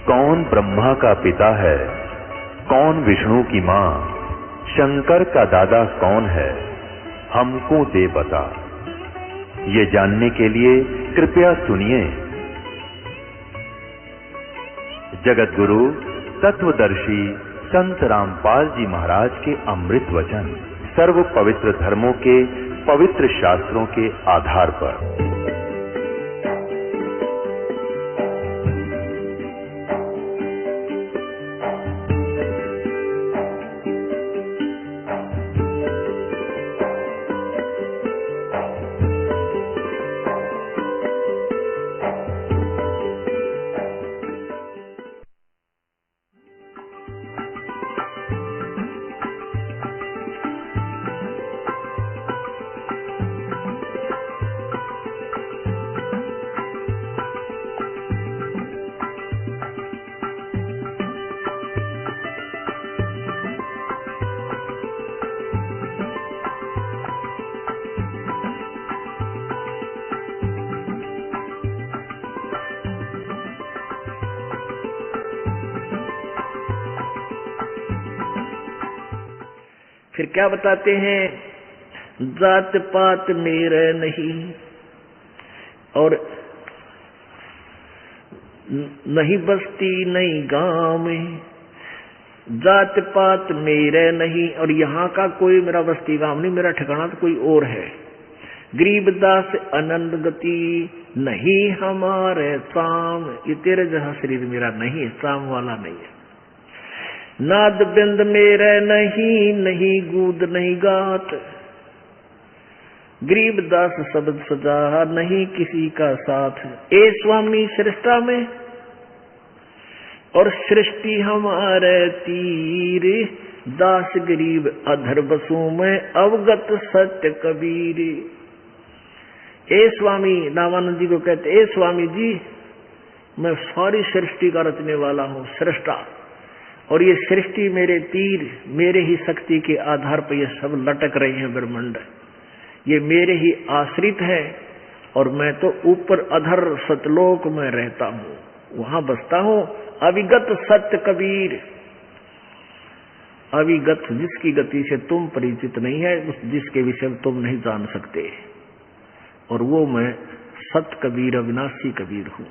कौन ब्रह्मा का पिता है, कौन विष्णु की मां, शंकर का दादा कौन है, हमको दे बता। ये जानने के लिए कृपया सुनिए जगत गुरु तत्वदर्शी संत रामपाल जी महाराज के अमृत वचन सर्व पवित्र धर्मों के पवित्र शास्त्रों के आधार पर। फिर क्या बताते हैं, जात पात मेरे नहीं और नहीं बस्ती नहीं गांव में, जात पात मेरे नहीं और यहाँ का कोई मेरा बस्ती गांव नहीं, मेरा ठिकाना तो कोई और है। गरीबदास अनंत गति नहीं हमारे साम, ये तेरे जैसा शरीर मेरा नहीं है, साम वाला नहीं है। नाद बिंद मेरे नहीं, नहीं गूद नहीं गात, गरीबदास शब्द सजा नहीं किसी का साथ। ए स्वामी सृष्टा में और सृष्टि हमारे तीर, दास गरीब अधर बसों में अवगत सत्य कबीर। ए स्वामी, रामानंद जी को कहते, ए स्वामी जी मैं सारी सृष्टि का रचने वाला हूँ, सृष्टा, और ये सृष्टि मेरे तीर, मेरे ही शक्ति के आधार पर ये सब लटक रहे हैं ब्रह्मांड, ये मेरे ही आश्रित है और मैं तो ऊपर अधर सतलोक में रहता हूँ, वहां बसता हूँ। अविगत सत्य कबीर, अविगत जिसकी गति से तुम परिचित नहीं है, जिसके विषय में तुम नहीं जान सकते, और वो मैं सत कबीर अविनाशी कबीर हूँ।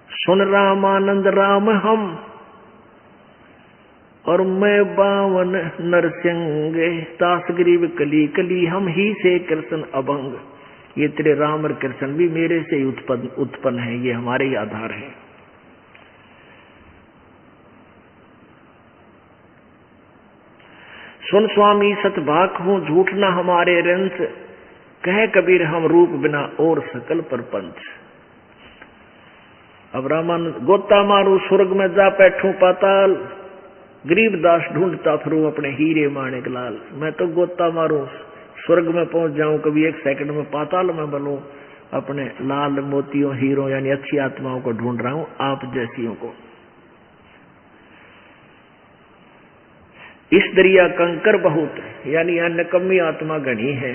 सुन रामानंद राम हम और मैं बावन नरसिंह, दास गरीब कली कली हम ही से कृष्ण अभंग। ये तेरे राम और कृष्ण भी मेरे से ही उत्पन्न है, ये हमारे ही आधार है। सुन स्वामी सतभाक हूँ झूठ न हमारे रंस, कहे कबीर हम रूप बिना और सकल परपंच। अब रामानंद, गोता मारू स्वर्ग में जा बैठूं पाताल, गरीबदास ढूंढता फिरूं अपने हीरे माणिक लाल। मैं तो गोता मारूं स्वर्ग में पहुंच जाऊं, कभी एक सेकंड में पाताल में बनूं, अपने लाल मोतियों हीरों यानी अच्छी आत्माओं को ढूंढ रहा हूं, आप जैसियों को। इस दरिया कंकर बहुत यानी यहां निकम्मी आत्मा गणी है,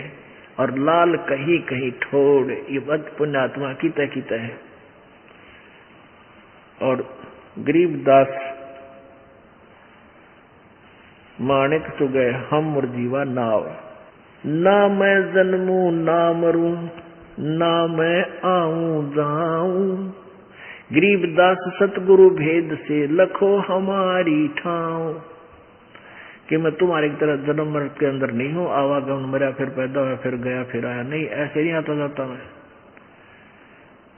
और लाल कहीं कहीं ठोड़, ये बद पुण्य आत्मा की तय है। और गरीबदास माणिक तो गए हम मुरजीवा नाव, ना मैं जन्मू ना मरूं, ना मैं आऊं जाऊं, गरीबदास सतगुरु भेद से लखो हमारी ठाव। कि मैं तुम्हारी तरह जन्म मरण के अंदर नहीं हूं, आवागमन मरा फिर पैदा हुआ फिर गया फिर आया, नहीं, ऐसे नहीं आता जाता मैं।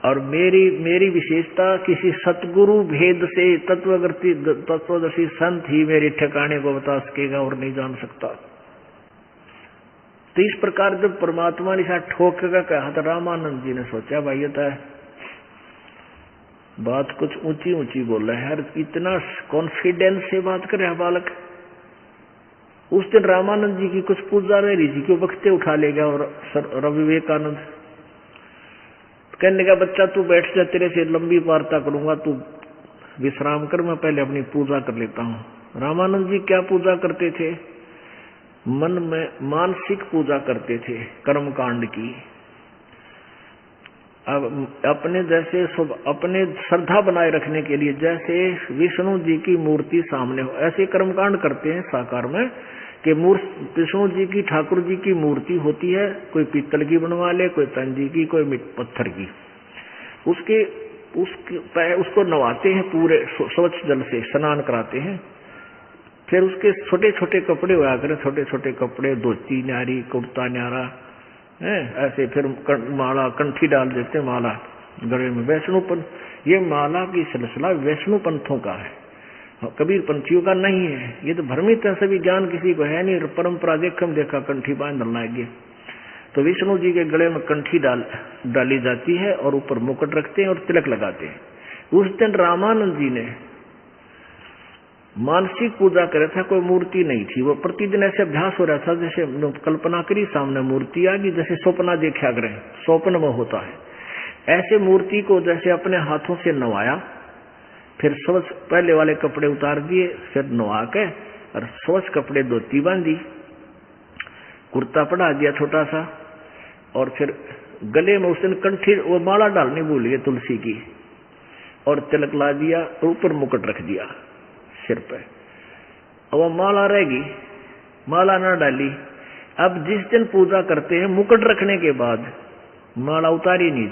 और मेरी विशेषता किसी सतगुरु भेद से तत्वदर्शी संत ही मेरे ठिकाने को बता सकेगा और नहीं जान सकता। तो इस प्रकार जब परमात्मा ने साथ ठोकेगा कहा था, रामानंद जी ने सोचा भाई ये तो बात कुछ ऊंची ऊंची बोल रहा है यार, इतना कॉन्फिडेंस से बात कर रहा बालक। उस दिन रामानंद जी की कुछ पूजा रह रही थी कि वक्ते उठा ले गया, और रवि विवेकानंद कहने का, बच्चा तू बैठ जा, तेरे से लंबी वार्ता करूंगा, तू विश्राम कर, मैं पहले अपनी पूजा कर लेता हूँ। रामानंद जी क्या पूजा करते थे? मन में मानसिक पूजा करते थे कर्म कांड की। अब अपने जैसे अपने श्रद्धा बनाए रखने के लिए जैसे विष्णु जी की मूर्ति सामने हो, ऐसे कर्मकांड करते हैं साकार में कि विष्णु जी की, ठाकुर जी की मूर्ति होती है, कोई पीतल की बनवा ले, कोई चांदी की, कोई पत्थर की, उसको नवाते हैं पूरे स्वच्छ जल से, स्नान कराते हैं। फिर उसके छोटे छोटे कपड़े हुआ करें, छोटे छोटे कपड़े, धोती न्यारी, कुर्ता न्यारा है, ऐसे फिर माला, कंठी डाल देते, माला गले में। वैष्णोपन, ये माला की सिलसिला वैष्णो पंथों का है, कबीर पंथियों का नहीं है। ये तो भ्रमित है, सभी ज्ञान किसी को है नहीं। परंपरा देखा कंठी बांध लाएंगे। तो विष्णु जी के गले में कंठी डाली जाती है और ऊपर मुकुट रखते हैं और तिलक लगाते हैं। उस दिन रामानंद जी ने मानसिक पूजा कर रहा था, कोई मूर्ति नहीं थी। वो प्रतिदिन ऐसे अभ्यास हो रहा था जैसे कल्पना करी सामने मूर्ति आ गई, जैसे स्वप्न देखा करें, स्वप्न में होता है ऐसे मूर्ति को जैसे अपने हाथों से नवाया, फिर स्वच्छ पहले वाले कपड़े उतार दिए, फिर नवा के और स्वच्छ कपड़े धोती बांधी, कुर्ता पड़ा दिया छोटा सा, और फिर गले में उस दिन कंठी वो माला डालनी भूल गए तुलसी की, और तिलक ला दिया, ऊपर मुकुट रख दिया सिर पे। अब वो माला रहेगी, माला ना डाली। अब जिस दिन पूजा करते हैं मुकुट रखने के बाद माला उतारी नहीं,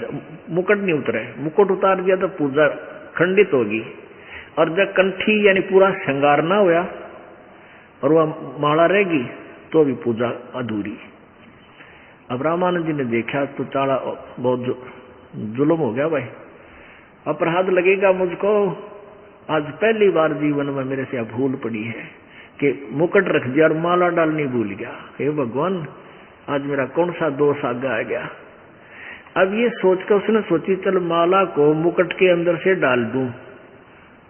मुकुट नहीं उतरे, मुकुट उतार दिया तो पूजा खंडित होगी। और जब कंठी यानी पूरा श्रृंगार ना हुआ और वह माला रहेगी तो भी पूजा अधूरी। अब रामानंद जी ने देखा तो चाड़ा बहुत जुल्म हो गया भाई, अपराध लगेगा मुझको। आज पहली बार जीवन में मेरे से भूल पड़ी है कि मुकुट रख दिया और माला डालनी भूल गया। हे भगवान, आज मेरा कौन सा दोष आगे आ गया। अब ये सोचकर उसने सोची, चल माला को मुकुट के अंदर से डाल दूं,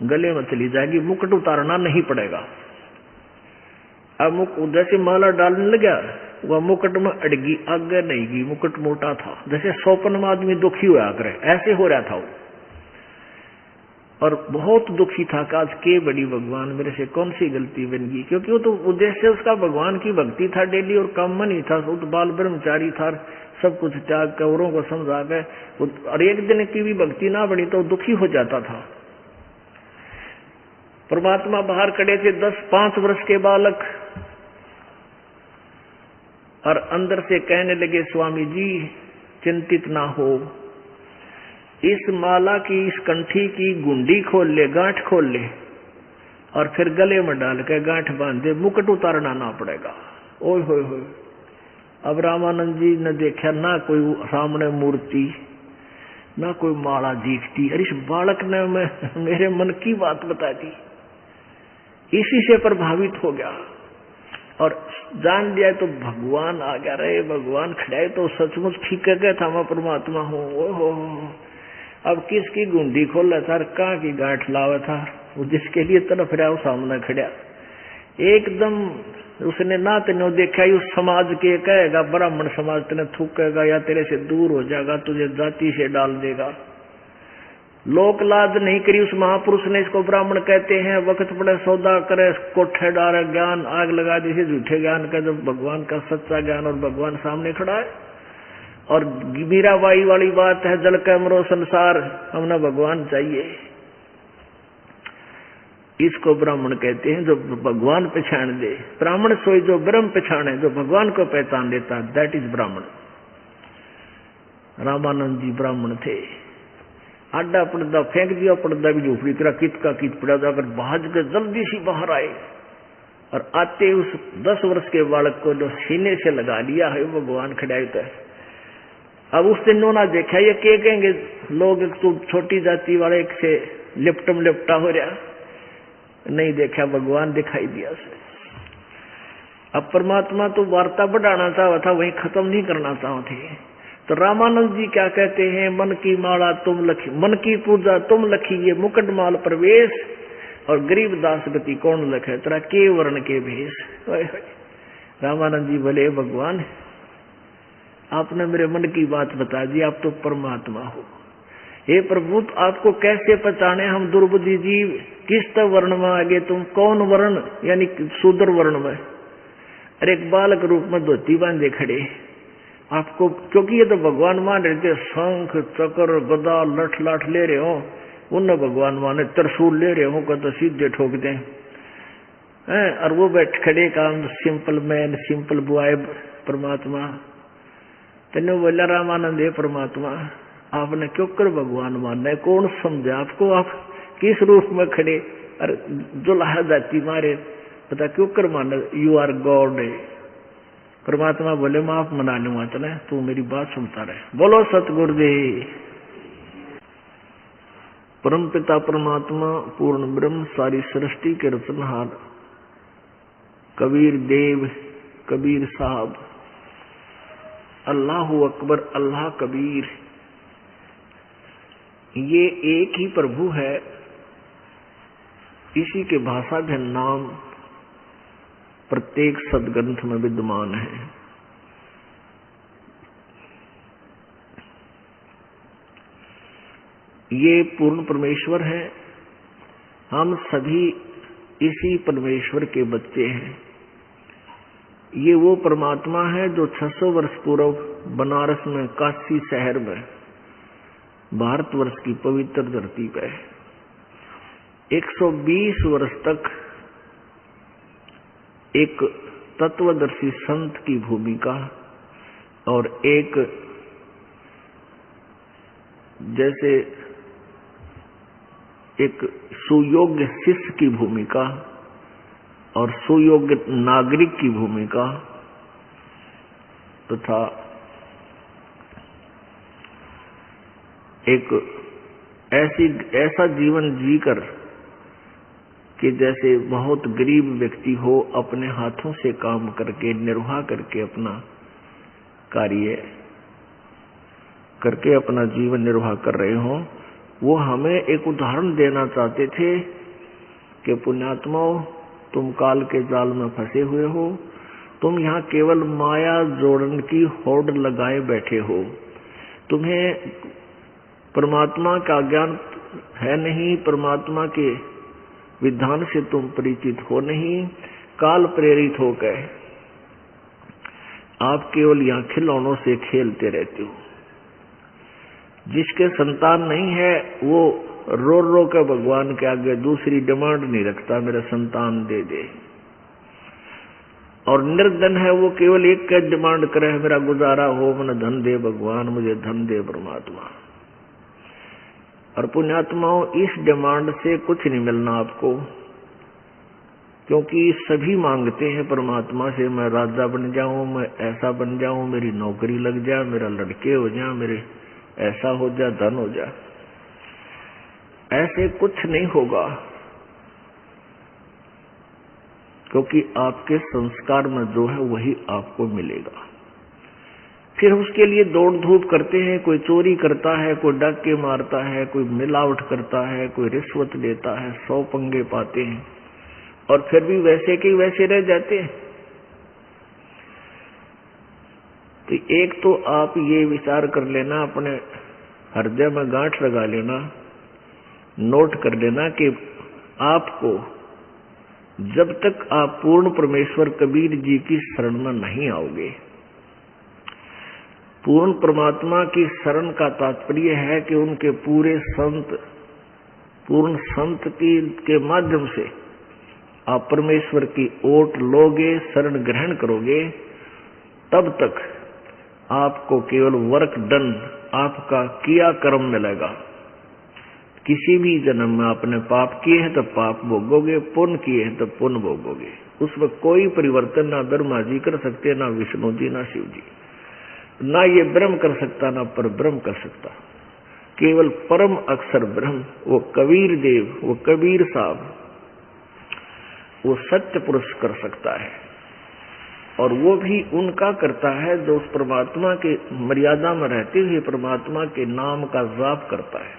गले में चली जाएगी, मुकुट उतारना नहीं पड़ेगा। अब जैसे माला डालने लगा, वह मुकुट में अड़गी, आगे नहीं गई, मुकुट मोटा था, जैसे स्वप्न में आदमी दुखी हुआ करे ऐसे हो रहा था वो। और बहुत दुखी था कि आज के बड़ी भगवान, मेरे से कौन सी गलती बन गई। क्योंकि वो तो उद्देश्य उसका भगवान की भक्ति था डेली, और काम नहीं था, वो तो बाल ब्रह्मचारी था, सब कुछ त्याग कर औरों को समझा गए। और एक दिन की भी भक्ति ना बनी तो दुखी हो जाता था। परमात्मा बाहर खड़े थे, 5 वर्ष के बालक, और अंदर से कहने लगे, स्वामी जी चिंतित ना हो, इस माला की, इस कंठी की गुंडी खोल ले, गांठ खोल ले, और फिर गले में डाल के गांठ बांध दे, मुकुट उतारना ना पड़ेगा। ओए होए होए। अब रामानंद जी ने देखा ना कोई सामने मूर्ति, ना कोई माला दिखती। अरे इस बालक ने मेरे मन की बात बता दी, इसी से प्रभावित हो गया और जान लिया तो भगवान आ गया। रहे भगवान खड़े तो सचमुच ठीक कह गया था, मैं परमात्मा हूँ। ओहो, अब किसकी गुंडी खोल रहा था, कहाँ की गांठ लावा था, वो जिसके लिए तड़फ रहा वो सामने खड़ा। एकदम उसने ना तेने देखा, उस समाज के कहेगा, ब्राह्मण समाज तेने थूकेगा या तेरे से दूर हो जाएगा, तुझे जाति से डाल देगा। लोक लाज नहीं करी उस महापुरुष ने, इसको ब्राह्मण कहते हैं। वक्त पड़े सौदा करे, कोठे डारे, ज्ञान आग लगा दी झूठे ज्ञान का, जब भगवान का सच्चा ज्ञान और भगवान सामने खड़ा है। और मीराबाई वाली बात है, जल कैमरो संसार, हमने भगवान चाहिए। इसको ब्राह्मण कहते हैं, जो भगवान पहचान दे। ब्राह्मण सोई जो ब्रह्म पहचाने, जो भगवान को पहचान देता, दैट इज ब्राह्मण। रामानंद जी ब्राह्मण थे। आडा पर्दा फेंक दिया, पर्दा भी झोपड़ी तेरा कित का कित पड़ा, जाकर भाज कर जल्दी सी बाहर आए और आते उस 10 वर्ष के बालक को जो सीने से लगा लिया है, भगवान खड़ाई है। अब उस दिन उन्होंने देखा, ये क्या कहेंगे लोग, तो छोटी जाति वाले से लिपटम लिपटा हो रहा, नहीं देखा भगवान दिखाई दिया से। अब परमात्मा तो वार्ता बढ़ाना चाहता था, वहीं खत्म नहीं करना चाहते थे। तो रामानंद जी क्या कहते हैं, मन की माला तुम लखी, मन की पूजा तुम लखी, ये मुकुट माल प्रवेश, और गरीब दास गति कौन लखे, तेरा के वर्ण के भेष। रामानंद जी बोले, भगवान आपने मेरे मन की बात बता दी, आप तो परमात्मा हो। हे प्रभु, आपको कैसे पहचाने हम दुर्बुद्धि जीव, किस वर्ण में आगे, तुम कौन वर्ण, यानी शूद्र वर्ण में। अरे एक बालक रूप में धोती बांधे खड़े, आपको, क्योंकि ये तो भगवान मान रहे थे, शंख चक्र गदा लठ लाठ ले रहे हो, उन्हें भगवान माने त्रिशूल ले रहे हो का तो सीधे ठोक दें हैं, और वो बैठ खड़े काम सिंपल मैन सिंपल बॉय परमात्मा। तेने बोला रामानंद है परमात्मा, आपने क्यों कर भगवान मानना है, कौन समझे आपको, आप किस रूप में खड़े, अरे जो लाहा जाती मारे पता क्यों कर माना, यू आर गॉड है। परमात्मा बोले माफ मना लूंगा, चले तू मेरी बात सुनता रहे। बोलो सतगुरुदेव। परम पिता परमात्मा पूर्ण ब्रह्म सारी सृष्टि के रचनहार कबीर देव कबीर साहब, अल्लाहु अकबर अल्लाह कबीर, ये एक ही प्रभु है, इसी के भाषा के नाम प्रत्येक सदग्रंथ में विद्यमान है। ये पूर्ण परमेश्वर है, हम सभी इसी परमेश्वर के बच्चे हैं। ये वो परमात्मा है जो 600 वर्ष पूर्व बनारस में काशी शहर में भारतवर्ष की पवित्र धरती पर 120 वर्ष तक एक तत्वदर्शी संत की भूमिका और एक जैसे एक सुयोग्य शिष्य की भूमिका और सुयोग्य नागरिक की भूमिका तथा एक ऐसा जीवन जीकर कि जैसे बहुत गरीब व्यक्ति हो, अपने हाथों से काम करके निर्वाह करके अपना कार्य करके अपना जीवन निर्वाह कर रहे हो। वो हमें एक उदाहरण देना चाहते थे कि पुण्यात्माओं, तुम काल के जाल में फंसे हुए हो, तुम यहाँ केवल माया जोड़न की होड़ लगाए बैठे हो, तुम्हें परमात्मा का ज्ञान है नहीं, परमात्मा के विधान से तुम परिचित हो नहीं, काल प्रेरित होकर आप केवल यहाँ खिलौनों से खेलते रहते हो। जिसके संतान नहीं है वो रो रो कर भगवान के आगे दूसरी डिमांड नहीं रखता, मेरा संतान दे दे, और निर्धन है वो केवल एक का डिमांड करे, मेरा गुजारा हो, मैंने धन दे भगवान, मुझे धन दे परमात्मा। और पुण्यात्माओं, इस डिमांड से कुछ नहीं मिलना आपको, क्योंकि सभी मांगते हैं परमात्मा से, मैं राजा बन जाऊं, मैं ऐसा बन जाऊं, मेरी नौकरी लग जाए, मेरा लड़के हो जाए, मेरे ऐसा हो जाए, धन हो जाए। ऐसे कुछ नहीं होगा, क्योंकि आपके संस्कार में जो है वही आपको मिलेगा। फिर उसके लिए दौड़ धूप करते हैं, कोई चोरी करता है, कोई डाके मारता है, कोई मिलावट करता है, कोई रिश्वत देता है, 100 पंगे पाते हैं और फिर भी वैसे के वैसे रह जाते हैं। तो एक तो आप ये विचार कर लेना, अपने हृदय में गांठ लगा लेना, नोट कर लेना कि आपको जब तक आप पूर्ण परमेश्वर कबीर जी की शरण में नहीं आओगे, पूर्ण परमात्मा की शरण का तात्पर्य है कि उनके पूरे संत, पूर्ण संत के माध्यम से आप परमेश्वर की ओट लोगे, शरण ग्रहण करोगे, तब तक आपको केवल वर्क डन, आपका किया कर्म मिलेगा। किसी भी जन्म में आपने पाप किए हैं तो पाप भोगोगे, पुण्य किए हैं तो पुण्य भोगोगे। उसमें कोई परिवर्तन ना ब्रह्मा जी कर सकते, ना विष्णु जी, ना शिव जी, ना ये ब्रह्म कर सकता, ना पर ब्रह्म कर सकता। केवल परम अक्षर ब्रह्म, वो कबीर देव, वो कबीर साहब, वो सत्य पुरुष कर सकता है। और वो भी उनका करता है जो उस परमात्मा के मर्यादा में रहते हुए परमात्मा के नाम का जाप करता है।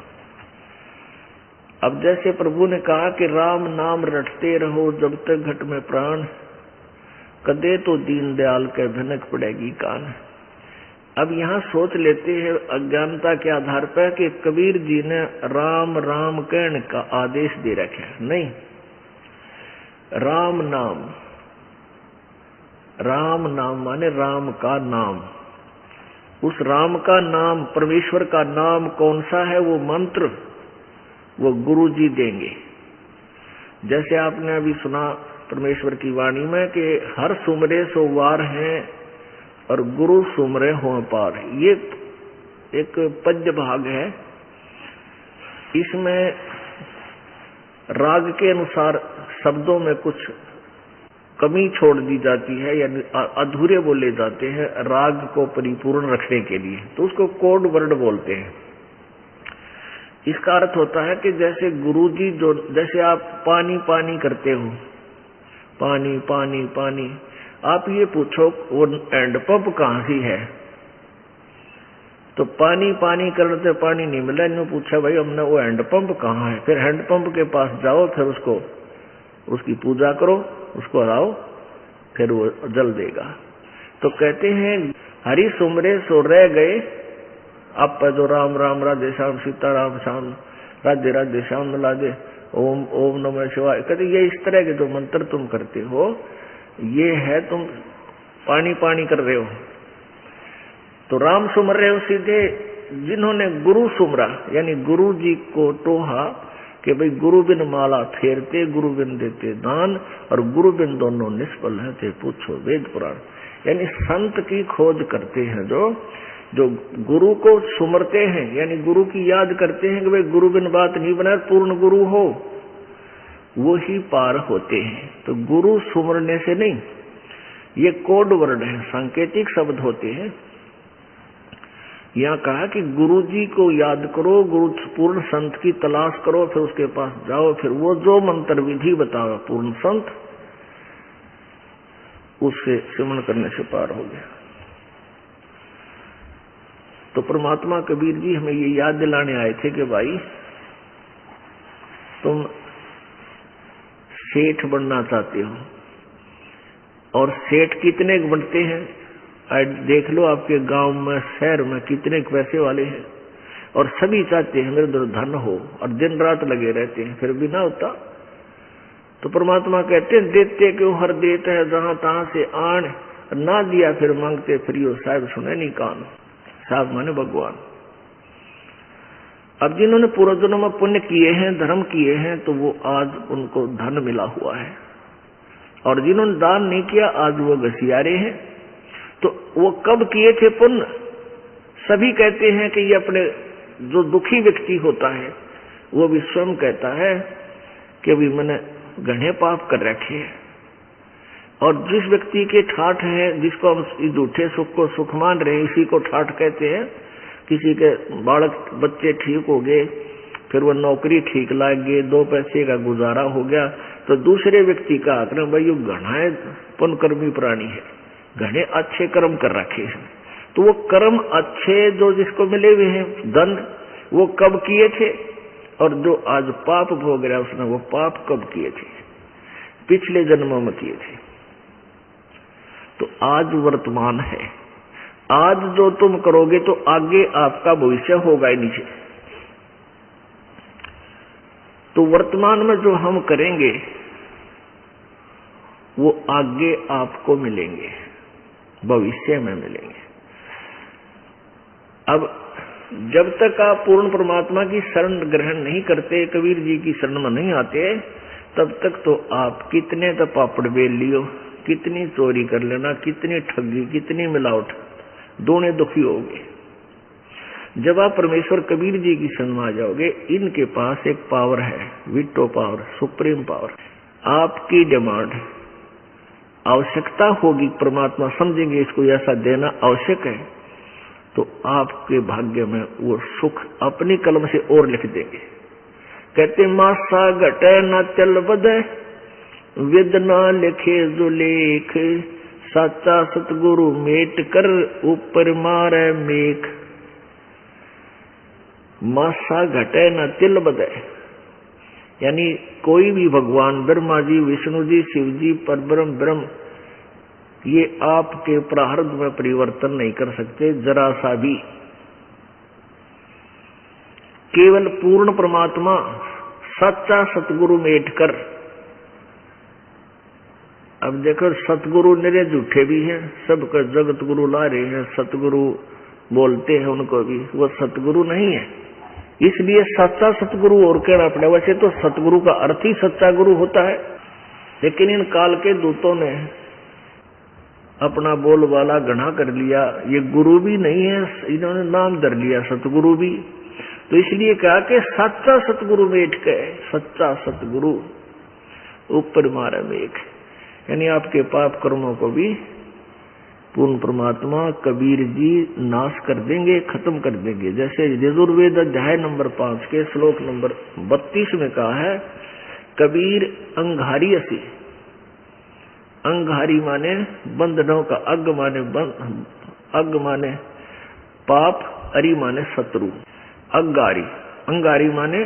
अब जैसे प्रभु ने कहा कि राम नाम रटते रहो जब तक घट में प्राण, कदे तो दीन दयाल के भनक पड़ेगी कान। अब यहाँ सोच लेते हैं अज्ञानता के आधार पर कि कबीर जी ने राम राम कहने का आदेश दे रखा है। नहीं, राम नाम, राम नाम माने राम का नाम, उस राम का नाम, परमेश्वर का नाम कौन सा है, वो मंत्र वो गुरु जी देंगे। जैसे आपने अभी सुना परमेश्वर की वाणी में कि हर सुमरे सो वार है और गुरु सुमरे हो पार। ये एक पद्य भाग है। इसमें राग के अनुसार शब्दों में कुछ कमी छोड़ दी जाती है, यानी अधूरे बोले जाते हैं राग को परिपूर्ण रखने के लिए, तो उसको कोड वर्ड बोलते हैं। इसका अर्थ होता है कि जैसे गुरुजी जो, जैसे आप पानी पानी करते हो, पानी पानी पानी, आप ये पूछो वो हैंडपंप कहाँ सी है, तो पानी पानी करने से पानी नहीं मिला, इन्हों पूछा भाई हमने वो हैंडपंप कहाँ है, फिर हैंडपंप के पास जाओ, फिर उसकी पूजा करो, उसको हराओ, फिर वो जल देगा। तो कहते हैं हरि सुमरे सो रह गए, आप जो राम राम राधे श्याम सीता राम श्याम राधे राधे श्याम राधे ओम ओम नमः शिवाय। कहते ये इस तरह के जो मंत्र तुम करते हो, ये है तुम पानी पानी कर रहे हो। तो राम सुमर रहे हो सीधे, जिन्होंने गुरु सुमरा यानी गुरु जी को टोहा कि भाई गुरु बिन माला फेरते, गुरु बिन देते दान, और गुरु बिन दोनों निष्फल है थे पूछो वेद पुराण। यानी संत की खोज करते हैं, जो गुरु को सुमरते हैं, यानी गुरु की याद करते हैं कि भाई गुरु बिन बात नहीं बना, पूर्ण गुरु हो, वो ही पार होते हैं। तो गुरु सुमरने से नहीं, ये कोड वर्ड है, सांकेतिक शब्द होते हैं। यहाँ कहा कि गुरु जी को याद करो, गुरु पूर्ण संत की तलाश करो, फिर उसके पास जाओ, फिर वो जो मंत्र विधि बताओ पूर्ण संत, उससे सिमरण करने से पार हो गया। तो परमात्मा कबीर जी हमें ये याद दिलाने आए थे कि भाई तुम सेठ बनना चाहते हो, और सेठ कितने बनते हैं, देख लो आपके गांव में शहर में कितने पैसे वाले हैं, और सभी चाहते हैं मेरे अंदर धन हो, और दिन रात लगे रहते हैं, फिर भी ना होता। तो परमात्मा कहते हैं देते क्यों हर देते है जहां तहां से आन, ना दिया फिर मांगते फ्रियो, साहब सुने नहीं कान। साहब माने भगवान। अब जिन्होंने पूर्वजन्म में पुण्य किए हैं, धर्म किए हैं, तो वो आज उनको धन मिला हुआ है, और जिन्होंने दान नहीं किया आज वो घसियारे हैं। तो वो कब किए थे पुण्य? सभी कहते हैं कि ये अपने जो दुखी व्यक्ति होता है वो भी स्वयं कहता है कि अभी मैंने घने पाप कर रखे हैं, और जिस व्यक्ति के ठाठ है, जिसको हम झूठे सुख को सुख मान रहे हैं, इसी को ठाठ कहते हैं। किसी के बालक बच्चे ठीक हो गए, फिर वो नौकरी ठीक लग गई, 2 पैसे का गुजारा हो गया, तो दूसरे व्यक्ति का आक्रमण भाई ये घना पुण्यकर्मी प्राणी है, घने अच्छे कर्म कर रखे हैं। तो वो कर्म अच्छे जो जिसको मिले हुए हैं धन, वो कब किए थे, और जो आज पाप भोग रहा उसने वो पाप कब किए थे? पिछले जन्मों में किए थे। तो आज वर्तमान है, आज जो तुम करोगे तो आगे आपका भविष्य होगा ही नीचे। तो वर्तमान में जो हम करेंगे वो आगे आपको मिलेंगे, भविष्य में मिलेंगे। अब जब तक आप पूर्ण परमात्मा की शरण ग्रहण नहीं करते, कबीर जी की शरण में नहीं आते, तब तक तो आप कितने तो पापड़ बेल लियो, कितनी चोरी कर लेना, कितनी ठगी, कितनी मिलावट, दोनों दुखी होगे। जब आप परमेश्वर कबीर जी की शरण में आ जाओगे, इनके पास एक पावर है, विटो पावर, सुप्रीम पावर। आपकी डिमांड आवश्यकता होगी, परमात्मा समझेंगे इसको ऐसा देना आवश्यक है, तो आपके भाग्य में वो सुख अपनी कलम से और लिख देंगे। कहते मासा घटे न चल बदे, विद न लिखे जो लेख, साचा सतगुरु मेट कर ऊपर मारे मेख। मासा घटे न तिल बदे, यानी कोई भी भगवान ब्रह्मा जी, विष्णु जी, शिव जी, परब्रह्म ब्रह्म, ये आपके प्रारब्ध में परिवर्तन नहीं कर सकते जरा सा भी। केवल पूर्ण परमात्मा सच्चा सतगुरु मेट कर। अब देखो सतगुरु निरे झूठे भी हैं, सबका जगत गुरु ला रहे हैं, सतगुरु बोलते हैं उनको भी, वो सतगुरु नहीं है। इसलिए सच्चा सतगुरु और कहना पड़े। वैसे तो सतगुरु का अर्थ ही सच्चा गुरु होता है, लेकिन इन काल के दूतों ने अपना बोलबाला घना कर लिया। ये गुरु भी नहीं है, इन्होंने नाम धर लिया सतगुरु भी। तो इसलिए कहा कि सच्चा सतगुरु बैठ के, सच्चा सतगुरु ऊपर मारे मेघ, यानी आपके पाप कर्मों को भी पूर्ण परमात्मा कबीर जी नाश कर देंगे, खत्म कर देंगे। जैसे यजुर्वेद अध्याय नंबर 5 के श्लोक नंबर 32 में कहा है, कबीर अंगारी असी। अंगारी माने बंधनों का, अग माने पाप, अरि माने शत्रु। अंगारी, अंगारी माने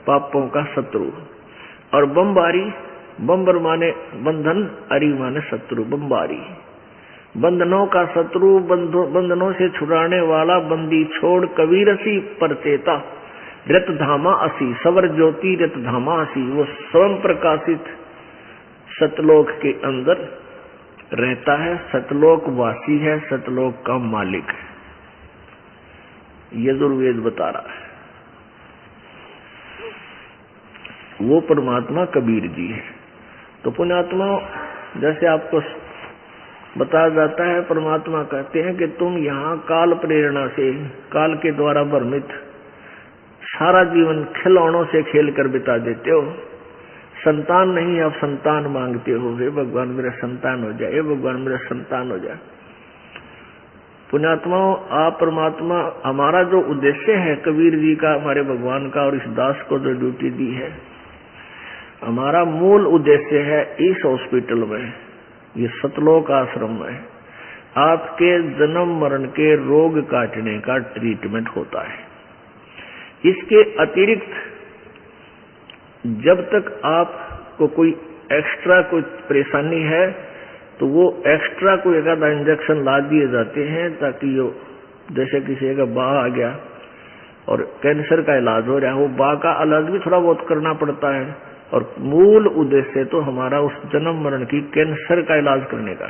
पापों का शत्रु। और बम्बारी, बम्बर माने बंधन, अरि माने शत्रु। बम्बारी बंधनों का शत्रु, बंधनों से छुड़ाने वाला, बंदी छोड़ कबीर असी परचेता। रत धामा असी, सवर ज्योति रत धामा असी। वो स्वयं प्रकाशित सतलोक के अंदर रहता है, सतलोक वासी है, सतलोक का मालिक है। यजुर्वेद बता रहा है, वो परमात्मा कबीर जी है। तो पुण्यात्मा, जैसे आपको बताया जाता है, परमात्मा कहते हैं कि तुम यहाँ काल प्रेरणा से, काल के द्वारा भ्रमित सारा जीवन खिलौनों से खेल कर बिता देते हो। संतान नहीं, अब संतान मांगते हो, हे भगवान मेरा संतान हो जाए, हे भगवान मेरा संतान हो जाए। पुण्यात्माओं, आप परमात्मा, हमारा जो उद्देश्य है कबीर जी का, हमारे भगवान का, और इस दास को जो ड्यूटी दी है, हमारा मूल उद्देश्य है इस हॉस्पिटल में, ये सतलोक आश्रम में आपके जन्म मरण के रोग काटने का ट्रीटमेंट होता है। इसके अतिरिक्त जब तक आपको कोई एक्स्ट्रा कोई परेशानी है, तो वो एक्स्ट्रा कोई एक आधा इंजेक्शन ला दिए जाते हैं, ताकि यो जैसे किसी का बाह आ गया और कैंसर का इलाज हो रहा है, वो बाह का इलाज भी थोड़ा बहुत करना पड़ता है। और मूल उद्देश्य तो हमारा उस जन्म मरण की कैंसर का इलाज करने का।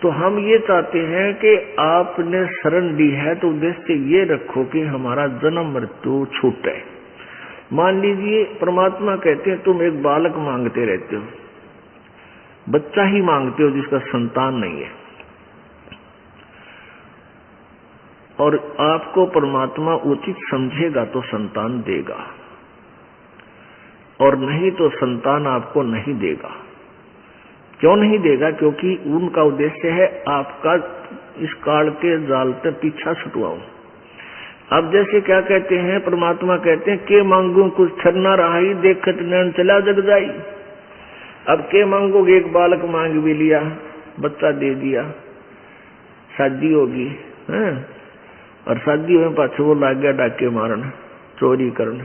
तो हम ये चाहते हैं कि आपने शरण ली है तो उद्देश्य ये रखो कि हमारा जन्म मृत्यु छूटे। मान लीजिए परमात्मा कहते हैं तुम एक बालक मांगते रहते हो, बच्चा ही मांगते हो जिसका संतान नहीं है, और आपको परमात्मा उचित समझेगा तो संतान देगा, और नहीं तो संतान आपको नहीं देगा। क्यों नहीं देगा? क्योंकि उनका उद्देश्य है आपका इस काल के जाल से पीछा छुटवाऊं। अब जैसे क्या कहते हैं, परमात्मा कहते हैं के मांगू कुछ छरना रहाई, देखत नैन चला जग जाई। अब के मांगोगे, एक बालक मांग भी लिया, बच्चा दे दिया, शादी होगी है, और शादी होने पाछे वो लाग गया डाके मारन, चोरी करन,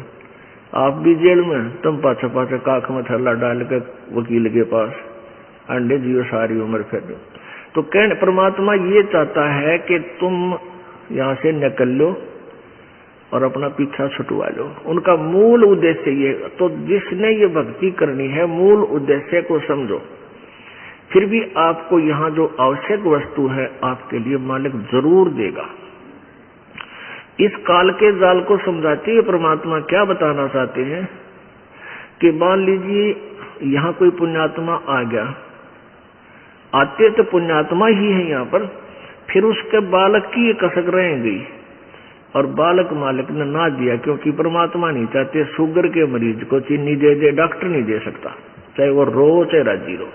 आप भी जेल में, तुम पाछा पाछा काख में थल्ला डाल के वकील के पास अंडे जियो सारी उम्र फिर। तो कहने परमात्मा ये चाहता है कि तुम यहाँ से निकल लो और अपना पीछा छुटवा लो। उनका मूल उद्देश्य ये। तो जिसने ये भक्ति करनी है, मूल उद्देश्य को समझो। फिर भी आपको यहाँ जो आवश्यक वस्तु है आपके लिए मालिक जरूर देगा। इस काल के जाल को समझाते हुए परमात्मा क्या बताना चाहते हैं कि मान लीजिए यहाँ कोई पुण्यात्मा आ गया, आते तो पुण्यात्मा ही है यहाँ पर, फिर उसके बालक की ये कसक रह गई और बालक मालिक ने ना दिया, क्योंकि परमात्मा नहीं चाहते शुगर के मरीज को चीनी दे दे, डॉक्टर नहीं दे सकता, चाहे वो रो चाहे राजी रो।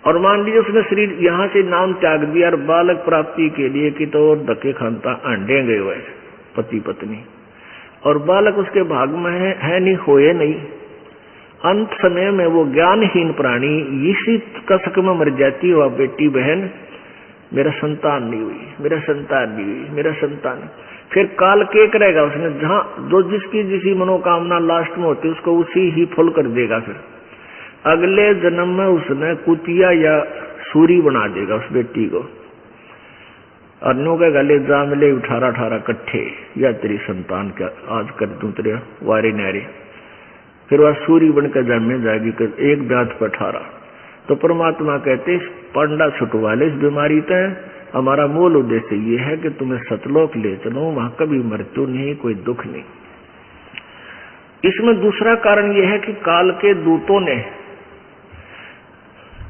और मान लीजिए उसने शरीर यहाँ से नाम त्याग दिया और बालक प्राप्ति के लिए कि तो धक्के खानता अंडे गए हुए पति पत्नी, और बालक उसके भाग में है नहीं, होए नहीं। अंत समय में वो ज्ञानहीन प्राणी इसी कसक में मर जाती है, बेटी बहन मेरा संतान नहीं हुई, मेरा संतान नहीं हुई, मेरा संतान। फिर काल के करेगा, उसने जहाँ जो जिसकी जिसी मनोकामना लास्ट में होती है उसको उसी ही फुल कर देगा। फिर अगले जन्म में उसने कुतिया या सूरी बना देगा उस बेटी को, और नो के गले जा मिले 18 कट्ठे, या तेरी संतान क्या आज कर दूं तेरे वारे नारे। फिर वह सूरी बनकर जन्मे जाएगी एक ब्याज पर 18। तो परमात्मा कहते पांडा छुटवा ले इस बीमारी तय, हमारा मूल उद्देश्य ये है कि तुम्हें सतलोक ले चलो, वहां कभी मृत्यु नहीं, कोई दुख नहीं। इसमें दूसरा कारण यह है कि काल के दूतों ने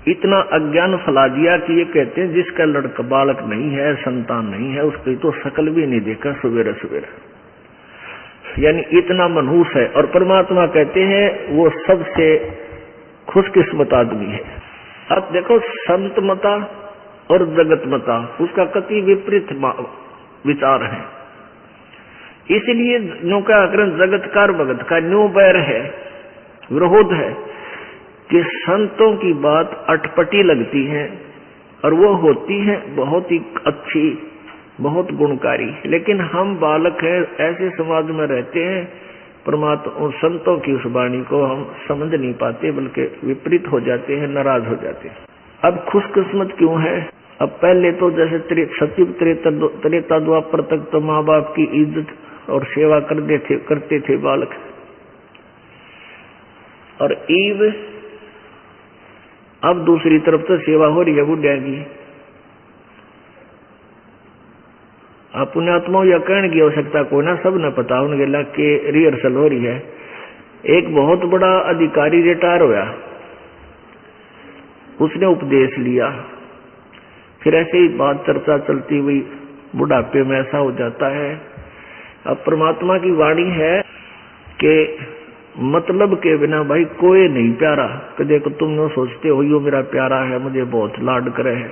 इतना अज्ञान फैला दिया कि ये कहते हैं जिसका लड़का बालक नहीं है, संतान नहीं है, उसकी तो शकल भी नहीं देखा सवेरे सवेरे, यानी इतना मनहूस है। और परमात्मा कहते हैं वो सबसे खुशकिस्मत आदमी है। अब देखो संत मता और जगत मता उसका कति विपरीत विचार है। इसलिए न्यू क्या करें, जगतकार भगत का न्यू बैर है, विरोध है कि संतों की बात अटपटी लगती है और वो होती है बहुत ही अच्छी, बहुत गुणकारी, लेकिन हम बालक हैं, ऐसे समाज में रहते हैं, परमात्मा संतों की उस वाणी को हम समझ नहीं पाते, बल्कि विपरीत हो जाते हैं, नाराज हो जाते हैं। अब खुशकिस्मत क्यों है? अब पहले तो जैसे सतयुग त्रेता द्वापर तक तो माँ बाप की इज्जत और सेवा करते थे बालक, और ईव अब दूसरी तरफ तो सेवा हो रही है बुढ़िया की। आप पुण्यात्माओं या कहने की आवश्यकता को ना, सब न पता, उनके लग के रिहर्सल हो रही है। एक बहुत बड़ा अधिकारी रिटायर होया, उसने उपदेश लिया, फिर ऐसे ही बात चर्चा चलती हुई बुढ़ापे में ऐसा हो जाता है। अब परमात्मा की वाणी है कि मतलब के बिना भाई कोई नहीं प्यारा, कि देखो तुम न सोचते हो यो मेरा प्यारा है, मुझे बहुत लाड करे है।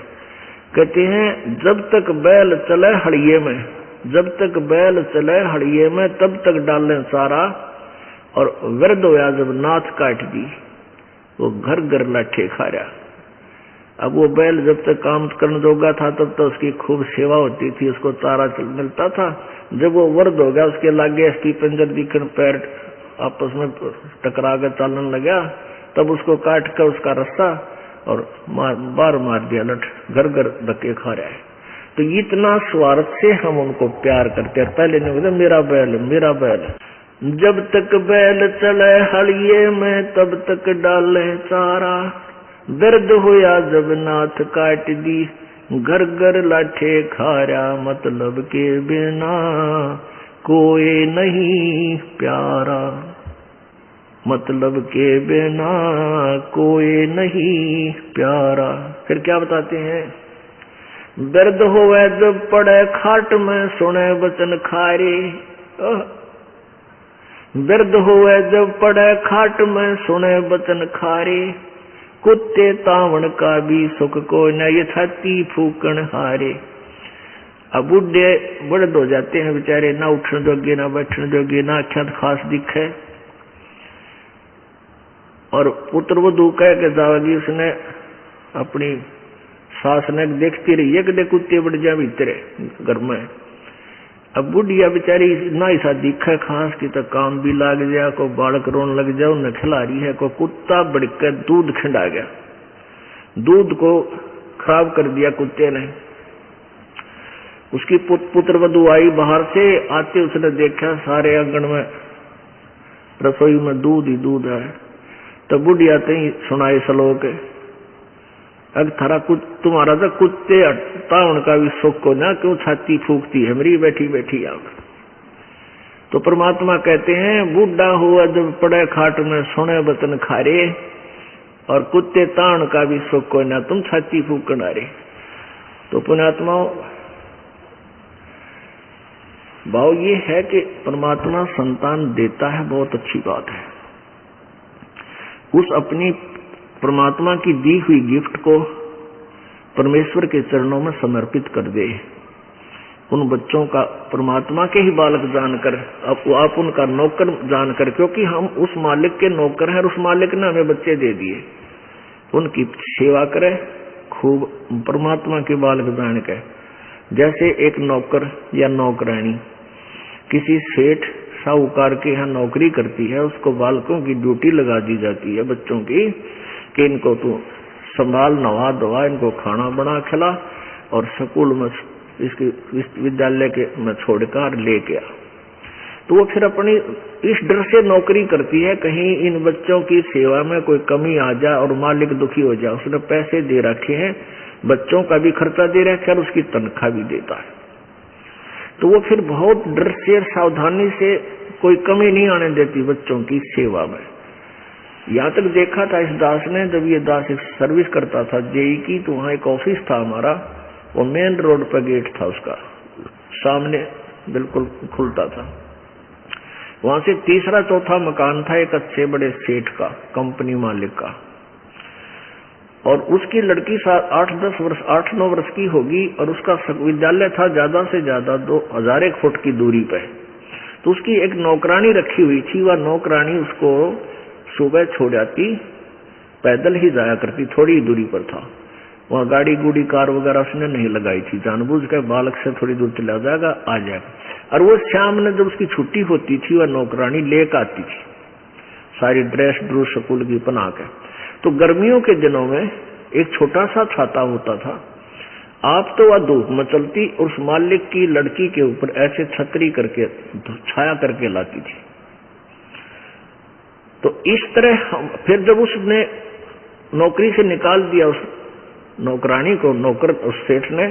कहते हैं जब तक बैल चले हड़िये में, जब तक बैल चले हड़िये में तब तक डालें चारा, और वृद्ध होया जब नाथ काट दी वो घर घर लाठे खा रहा। अब वो बैल जब तक काम करने जोगा था तब तक उसकी खूब सेवा होती थी, उसको चारा मिलता था। जब वो वृद्ध हो गया, उसके लागे इसकी पंजर दिखन पैर आपस में टकरा कर चलने लगा, तब उसको काट कर उसका रस्सा और बार मार दिया लठ, घर घर धक्के खा रहा है। तो इतना स्वार्थ से हम उनको प्यार करते हैं। पहले नहीं बोलते मेरा बैल मेरा बैल, जब तक बैल चले हड़िये में तब तक डाले चारा, दर्द होया जब नाथ काट दी घर घर लाठे खारा, मतलब के बिना कोई नहीं प्यारा, मतलब के बिना कोई नहीं प्यारा। फिर क्या बताते हैं, दर्द होवे जब पड़े खाट में सुने वचन खारे, दर्द होवे जब पड़े खाट में सुने वचन खारे, कुत्ते तावण का भी सुख को न ये छाती फूकण हारे। अब बुढ़े बड़े हो जाते हैं बेचारे, ना उठने जोगे ना बैठने जोगे, ना अच्छा खास दिखे, और पुत्र वधू कह के जाओगी उसने अपनी सास ने देखती रही है कि कुत्ते बढ़ जाए भीतरे घर में। अब बुढ़िया बेचारी ना ऐसा दिखे खास की तो काम भी लाग जाए, को बालक रोन लग जाए, उन्हें खिला रही है, को कुत्ता बढ़कर दूध खिंडा गया, दूध को खराब कर दिया कुत्ते ने। उसकी पुत्र वधू आई बाहर से, आते उसने देखा सारे आंगन में रसोई में दूध ही दूध है। तो बुढ़िया ही सुनाए श्लोक, अग थारा तुम्हारा तो कुत्ते तावण का भी सुख को ना क्यों छाती फूकती है मेरी बैठी बैठी आप। तो परमात्मा कहते हैं बूढ़ा हुआ जब पड़े खाट में सुने बतन खारे, और कुत्ते ताण का भी सुख को ना तुम छाती फूकन आ रहे। तो पुण्यात्माओं भाव ये है कि परमात्मा संतान देता है, बहुत अच्छी बात है। उस अपनी परमात्मा की दी हुई गिफ्ट को परमेश्वर के चरणों में समर्पित कर दे। उन बच्चों का परमात्मा के ही बालक जानकर, आप उनका नौकर जानकर, क्योंकि हम उस मालिक के नौकर हैं और उस मालिक ने हमें बच्चे दे दिए, उनकी सेवा करें खूब परमात्मा के बालक जान के। जैसे एक नौकर या नौकरानी किसी सेठ साहूकार के यहाँ नौकरी करती है, उसको बालकों की ड्यूटी लगा दी जाती है बच्चों की, कि इनको तू संभाल, नवा धवा, इनको खाना बना खिला, और स्कूल में इसके विद्यालय के में छोड़कर लेके आ। तो वो फिर अपनी इस डर से नौकरी करती है कहीं इन बच्चों की सेवा में कोई कमी आ जाए और मालिक दुखी हो जाए। उसने पैसे दे रखे हैं, बच्चों का भी खर्चा दे रहा है और उसकी तनख्वाह भी देता है। तो वो फिर बहुत डर से सावधानी से कोई कमी नहीं आने देती बच्चों की सेवा में। यहाँ तक देखा था इस दास ने, जब ये दास एक सर्विस करता था जेई की, तो वहाँ एक ऑफिस था हमारा, वो मेन रोड पर गेट था उसका, सामने बिल्कुल खुलता था। वहां से तीसरा चौथा मकान था एक अच्छे बड़े सेठ का, कंपनी मालिक का, और उसकी लड़की 8-9 वर्ष की होगी, और उसका विद्यालय था ज्यादा से ज्यादा 2000 फुट की दूरी पे। तो उसकी एक नौकरानी रखी हुई थी, वह नौकरानी उसको सुबह छोड़ जाती, पैदल ही जाया करती, थोड़ी दूरी पर था। वहाँ गाड़ी गुड़ी कार वगैरह उसने नहीं लगाई थी, जानबूझ कर बालक से थोड़ी दूर चला जाएगा आ जाएगा। और वो शाम में जब उसकी छुट्टी होती थी, वह नौकरानी लेकर आती थी सारी ड्रेस ड्रूस स्कूल की बना के। तो गर्मियों के दिनों में एक छोटा सा छाता होता था, आप तो वह धूप में चलती, उस मालिक की लड़की के ऊपर ऐसे छतरी करके छाया करके लाती थी। तो इस तरह फिर जब उसने नौकरी से निकाल दिया उस नौकरानी को, नौकर उस सेठ ने,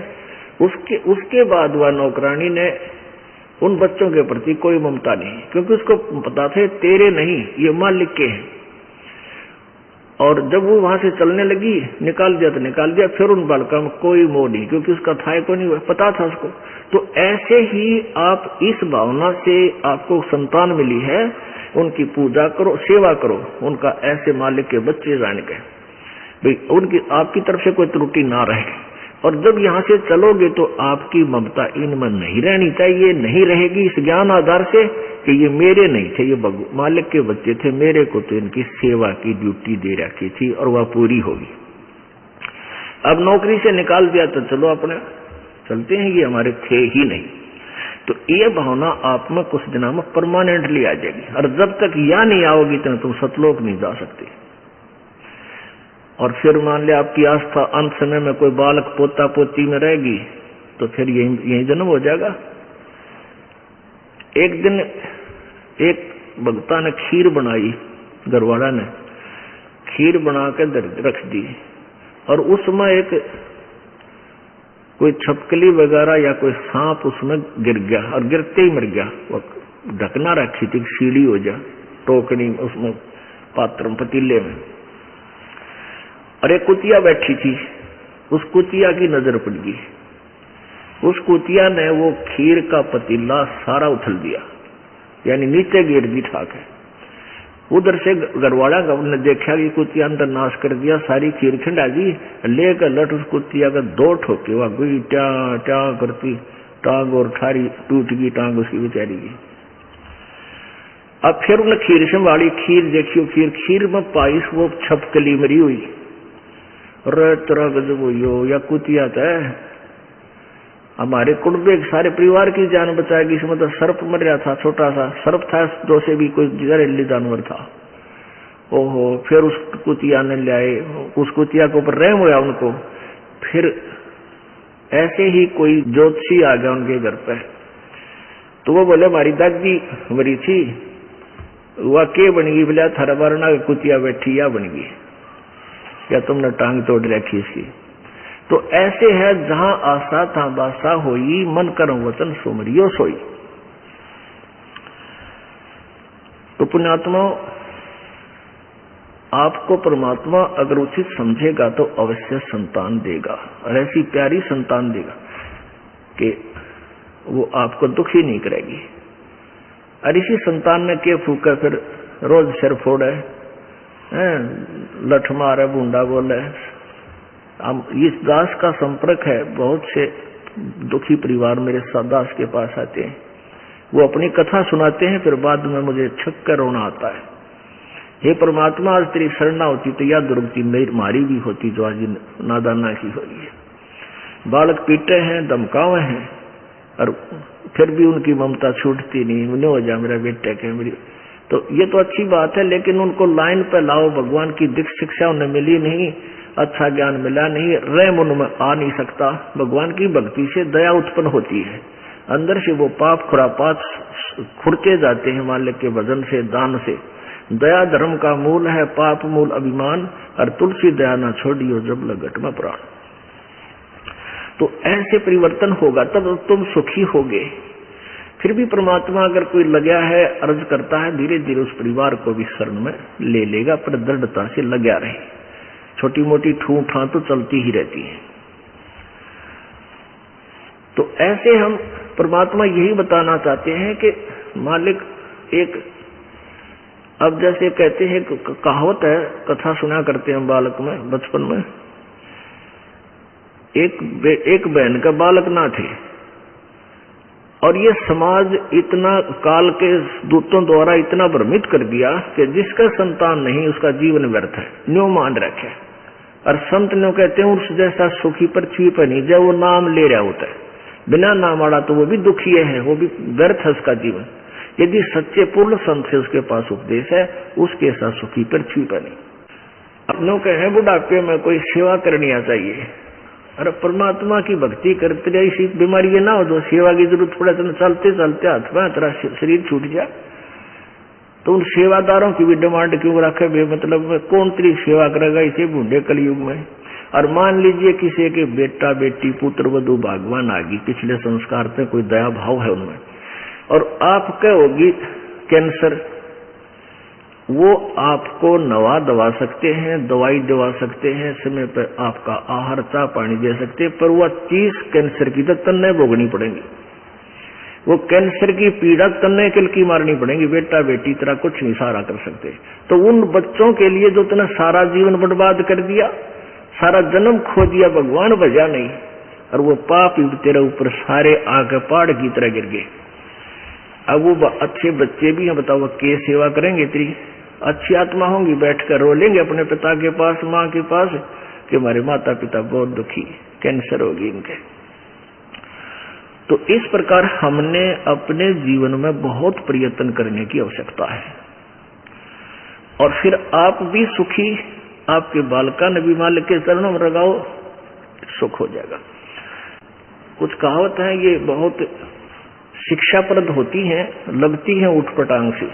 उसके बाद वह नौकरानी ने उन बच्चों के प्रति कोई ममता नहीं, क्योंकि उसको पता थे तेरे नहीं, ये मालिक के हैं। और जब वो वहां से चलने लगी, निकाल दिया तो निकाल दिया, फिर उन बालकों में कोई मोह नहीं, क्योंकि उसका था को नहीं, पता था उसको। तो ऐसे ही आप इस भावना से आपको संतान मिली है, उनकी पूजा करो, सेवा करो, उनका ऐसे मालिक के बच्चे जान के भाई उनकी आपकी तरफ से कोई त्रुटि ना रहे। और जब यहाँ से चलोगे तो आपकी ममता इनमें नहीं रहनी चाहिए, नहीं रहेगी इस ज्ञान आधार से कि ये मेरे नहीं थे, ये मालिक के बच्चे थे, मेरे को तो इनकी सेवा की ड्यूटी दे रखी थी और वह पूरी होगी। अब नौकरी से निकाल दिया तो चलो अपने चलते हैं, ये हमारे थे ही नहीं। तो ये भावना आप में कुछ दिनों में परमानेंटली आ जाएगी, और जब तक यह नहीं आओगी तो तुम सतलोक नहीं जा सकते। और फिर मान लिया आपकी आस्था अंत समय में कोई बालक पोता पोती में रहेगी, तो फिर यही जन्म हो जाएगा। एक दिन एक भक्ता ने खीर बनाई, घरवाला ने खीर बना के रख दी, और उसमें एक कोई छपकली वगैरह या कोई सांप उसमें गिर गया, और गिरते ही मर गया। वो ढकना रखी थी सीढ़ी हो जा टोकनी उसमें पात्र पतीले में, और एक कुतिया बैठी थी, उस कुतिया की नजर पड़ गई। उस कुतिया ने वो खीर का पतीला सारा उछल दिया, यानी नीचे गिर दी ठाक है। उधर से घरवाड़ा ने देखा कि कुतिया अंदर नाश कर दिया, सारी खीर खिंडा दी, लेकर लट उस कुतिया का 2 ठोके वह गई, ट्या ट्या करती टांग, और ठारी टूट गई टांग उसकी बेचारी की। अब फिर उन्हें खीर संभाली, खीर देखियो, खीर में पाइस वो छपकली मरी हुई, तरह गजब हुई हो, या कुतिया तय हमारे कुटुंबे सारे परिवार की जान बचाएगी। इसमें तो सर्प मर रहा था, छोटा सा सर्प था, 2 से भी कोई जहरीली जानवर था। ओहो, फिर उस कुतिया ने ले आए, उस कुतिया के ऊपर रहम हुआ उनको। फिर ऐसे ही कोई ज्योतिषी आ गया उनके घर पे, तो वो बोले हमारी दादी मरी थी, वह के बन गई, बोला थारा वरना कुतिया बैठी या बन गई, या तुमने टांग तोड़ रखी इसकी। तो ऐसे है, जहां आशा था बासा होई, मन कर्म वचन सुमरियो सोई। तो पुण्यात्मा, आपको परमात्मा अगर उचित समझेगा तो अवश्य संतान देगा, और ऐसी प्यारी संतान देगा कि वो आपको दुखी नहीं करेगी। और इसी संतान ने के फूका फिर रोज सिर फोड़े, लठ मारे, बूंदा बोले। इस दास का संपर्क है, बहुत से दुखी परिवार मेरे दास के पास आते हैं, वो अपनी कथा सुनाते हैं, फिर बाद में मुझे छक कर रोना आता है। हे परमात्मा, आज तेरी शरण ना होती तो यह दुर्गति मारी भी होती जो आज नादाना की हो रही है। बालक पीटे हैं, धमकावे हैं, और फिर भी उनकी ममता छूटती नहीं, उन्हें हो जा मेरा बेटे के मेरी। तो ये तो अच्छी बात है, लेकिन उनको लाइन पे लाओ। भगवान की दिक्ष शिक्षा उन्हें मिली नहीं, अच्छा ज्ञान मिला नहीं, रहम उनमें आ नहीं सकता। भगवान की भक्ति से दया उत्पन्न होती है, अंदर से वो पाप खुरापात खुरके जाते हैं मालिक के भजन से, दान से। दया धर्म का मूल है, पाप मूल अभिमान, और तुलसी दया ना छोड़ियो जब लगट में प्राण। तो ऐसे परिवर्तन होगा तब तुम सुखी होगे। फिर भी परमात्मा अगर कोई लगा है, अर्ज करता है, धीरे धीरे उस परिवार को भी शरण में ले लेगा, पर दृढ़ता से लगा रहे। छोटी मोटी ठू ठा तो चलती ही रहती है। तो ऐसे हम परमात्मा यही बताना चाहते हैं कि मालिक एक, अब जैसे कहते हैं, कहावत है, कथा सुना करते हैं बालक में, बचपन में, एक बहन का बालक ना थे और ये समाज इतना काल के दूतों द्वारा इतना भ्रमित कर दिया कि जिसका संतान नहीं उसका जीवन व्यर्थ है, न्यो मान रखे। और संत न्यो कहते हैं उस जैसा सुखी पृथ्वी पर नहीं, जब वो नाम ले रहा होता है, बिना नाम आड़ा तो वो भी दुखी है, वो भी व्यर्थ है उसका जीवन। यदि सच्चे पूर्ण संत से उसके पास उपदेश है, उसके साथ सुखी पृथ्वी पर नहीं। अपनों के हैं बुढ़ापे में कोई सेवा करनी आ चाहिए, अरे परमात्मा की भक्ति करते रहे, इसी बीमारी ये ना हो जो सेवा की जरूरत पड़े, तो चलते चलते हाथ में तेरा शरीर छूट जाए, तो उन सेवादारों की भी डिमांड क्यों रखे बे, मतलब कौन तेरी सेवा करेगा इसे बूढ़े कलयुग में। और मान लीजिए किसी के बेटा बेटी पुत्र वधु भगवान आगी, पिछले संस्कार पे कोई दया भाव है उनमें, और आप कहोगी कैंसर, वो आपको नवा दवा सकते हैं, दवाई दवा सकते हैं, समय पर आपका आहार चाह पानी दे सकते हैं, पर वह 30 कैंसर की तो तन्ने भोगनी पड़ेंगी। वो कैंसर की पीड़ा तन्ने किलकी मारनी पड़ेगी, बेटा बेटी तरह कुछ नहीं सहारा कर सकते। तो उन बच्चों के लिए जो तुमने सारा जीवन बर्बाद कर दिया, सारा जन्म खो दिया, भगवान बजा नहीं, और वो पाप तेरे ऊपर सारे आगे पहाड़ की तरह गिर गए। अब वो अच्छे बच्चे भी हैं, बताओ के सेवा करेंगे, तेरी अच्छी आत्मा होंगी, बैठकर रो लेंगे अपने पिता के पास, माँ के पास, कि हमारे माता पिता बहुत दुखी, कैंसर होगी इनके। तो इस प्रकार हमने अपने जीवन में बहुत प्रयत्न करने की आवश्यकता है, और फिर आप भी सुखी, आपके बालका नबी मालिक के चरणों में लगाओ, सुख हो जाएगा। कुछ कहावत है, ये बहुत शिक्षाप्रद होती हैं, लगती हैं उठपटांग से,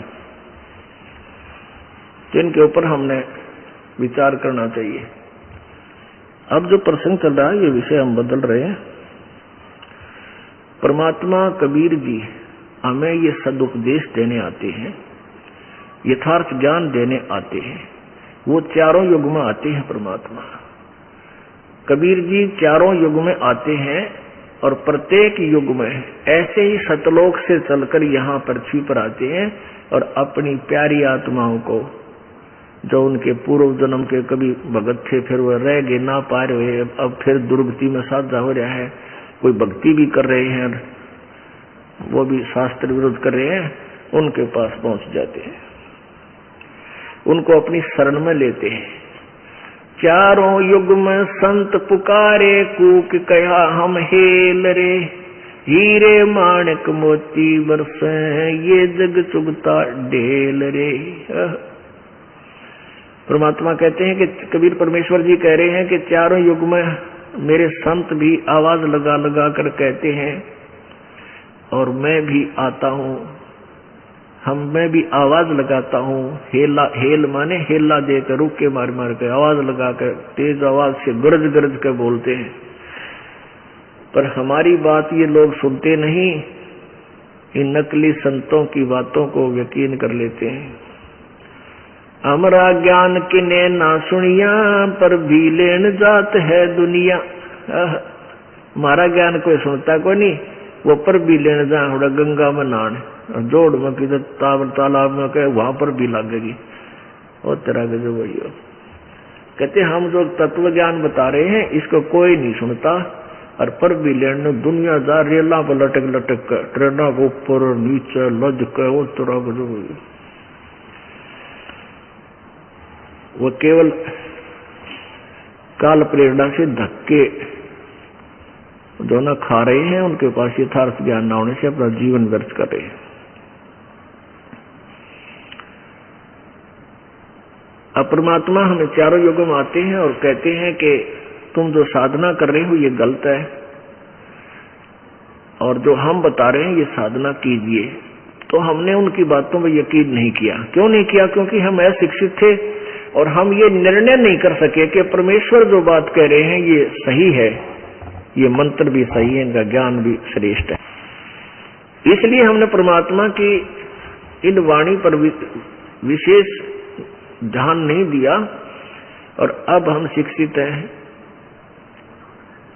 जिनके ऊपर हमने विचार करना चाहिए। अब जो प्रसंग चल रहा है, ये विषय हम बदल रहे हैं। परमात्मा कबीर जी हमें ये सदुपदेश देने आते हैं, यथार्थ ज्ञान देने आते हैं। वो चारों युग में आते हैं परमात्मा कबीर जी, चारों युग में आते हैं, और प्रत्येक युग में ऐसे ही सतलोक से चलकर यहाँ पृथ्वी पर आते हैं, और अपनी प्यारी आत्माओं को, जो उनके पूर्व जन्म के कभी भगत थे, फिर वह रह गए, ना पा रहे, अब फिर दुर्गति में साझा हो रहा है, कोई भक्ति भी कर रहे हैं, वो भी शास्त्र विरोध कर रहे हैं, उनके पास पहुंच जाते हैं, उनको अपनी शरण में लेते हैं। चारों युग में संत पुकारे, कूक कहा हम हेल रे, हीरे माणिक मोती बरसे, ये जग चुगता ढेल रे। परमात्मा कहते हैं कि कबीर परमेश्वर जी कह रहे हैं कि चारों युग में मेरे संत भी आवाज लगा लगा कर कहते हैं, और मैं भी आता हूँ, मैं भी आवाज लगाता हूँ। हेला, हेल माने हेला देकर, रुक के मार मार के आवाज लगाकर, तेज आवाज से गरज गरज कर बोलते हैं, पर हमारी बात ये लोग सुनते नहीं, इन नकली संतों की बातों को यकीन कर लेते हैं। हमारा ज्ञान किने ना सुनिया, पर भी लेन जात है दुनिया। हमारा ज्ञान कोई सुनता को नहीं, वो पर भी लेन जा, गंगा में नान, जोड़ में किधर तालाब में कहे, वहां पर भी लगेगी, और तरह के जो वही हो। कहते हम जो तत्व ज्ञान बता रहे हैं, इसको कोई नहीं सुनता, और पर भी लेन दुनिया जा, रेला पर लटक लटक कर, ट्रेना को ऊपर नीचे लज के, वो तरह के जो वही। वो केवल काल प्रेरणा से धक्के जो न खा रहे हैं, उनके पास यथार्थ ज्ञान न होने से अपना जीवन व्यर्थ कर रहे हैं। अब परमात्मा हमें चारों युगों में आते हैं और कहते हैं कि तुम जो साधना कर रहे हो ये गलत है, और जो हम बता रहे हैं ये साधना कीजिए। तो हमने उनकी बातों पर यकीन नहीं किया। क्यों नहीं किया? क्योंकि हम अशिक्षित थे, और हम ये निर्णय नहीं कर सके कि परमेश्वर जो बात कह रहे हैं ये सही है, ये मंत्र भी सही है, इनका ज्ञान भी श्रेष्ठ है। इसलिए हमने परमात्मा की इन वाणी पर विशेष ध्यान नहीं दिया, और अब हम शिक्षित हैं,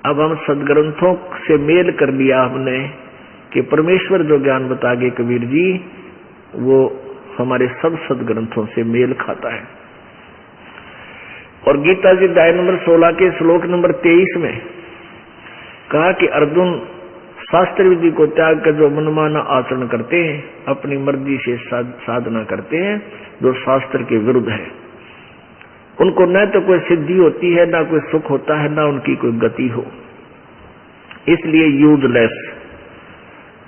अब हम सदग्रंथों से मेल कर लिया हमने कि परमेश्वर जो ज्ञान बता गए कबीर जी, वो हमारे सब सदग्रंथों से मेल खाता है। और गीता जी अध्याय नंबर 16 के श्लोक नंबर 23 में कहा कि अर्जुन, शास्त्र विधि को त्याग कर जो मनमाना आचरण करते हैं, अपनी मर्जी से साधना करते हैं जो शास्त्र के विरुद्ध है, उनको न तो कोई सिद्धि होती है, ना कोई सुख होता है, ना उनकी कोई गति हो। इसलिए यूजलेस,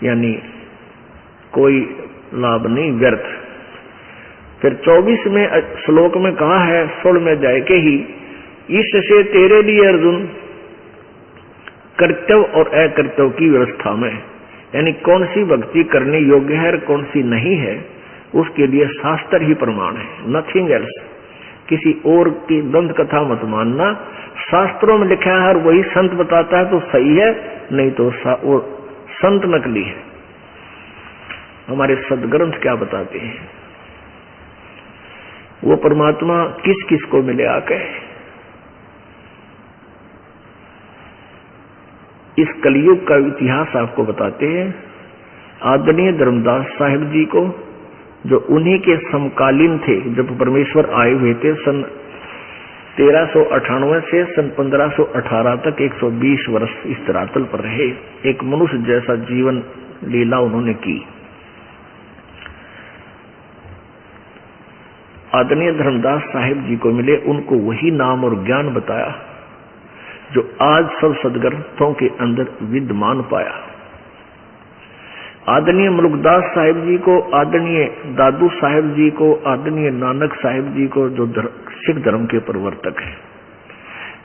यानी कोई लाभ नहीं, व्यर्थ। फिर 24 में श्लोक में कहा है, सुन में जाए के ही, इससे तेरे लिए अर्जुन कर्तव्य और अकर्तव्य की व्यवस्था में, यानी कौन सी भक्ति करने योग्य है और कौन सी नहीं है, उसके लिए शास्त्र ही प्रमाण है, नथिंग एल्स। किसी और की दंत कथा मत मानना, शास्त्रों में लिखा है और वही संत बताता है तो सही है, नहीं तो वो संत नकली है। हमारे सदग्रंथ क्या बताते हैं, वो परमात्मा किस किस को मिले आके। इस कलयुग का इतिहास आपको बताते हैं। आदरणीय धर्मदास साहिब जी को, जो उन्हीं के समकालीन थे जब परमेश्वर आए हुए थे, सन 1398 से सन 1518 तक 120 वर्ष इस धरातल पर रहे। एक मनुष्य जैसा जीवन लीला उन्होंने की। आदरणीय धर्मदास साहिब जी को मिले, उनको वही नाम और ज्ञान बताया जो आज सब सदग्रंथों के अंदर विद्यमान पाया। आदरणीय मुल्कदास साहिब जी को, आदरणीय दादू साहिब जी को, आदरणीय नानक साहिब जी को, जो सिख धर्म के प्रवर्तक हैं,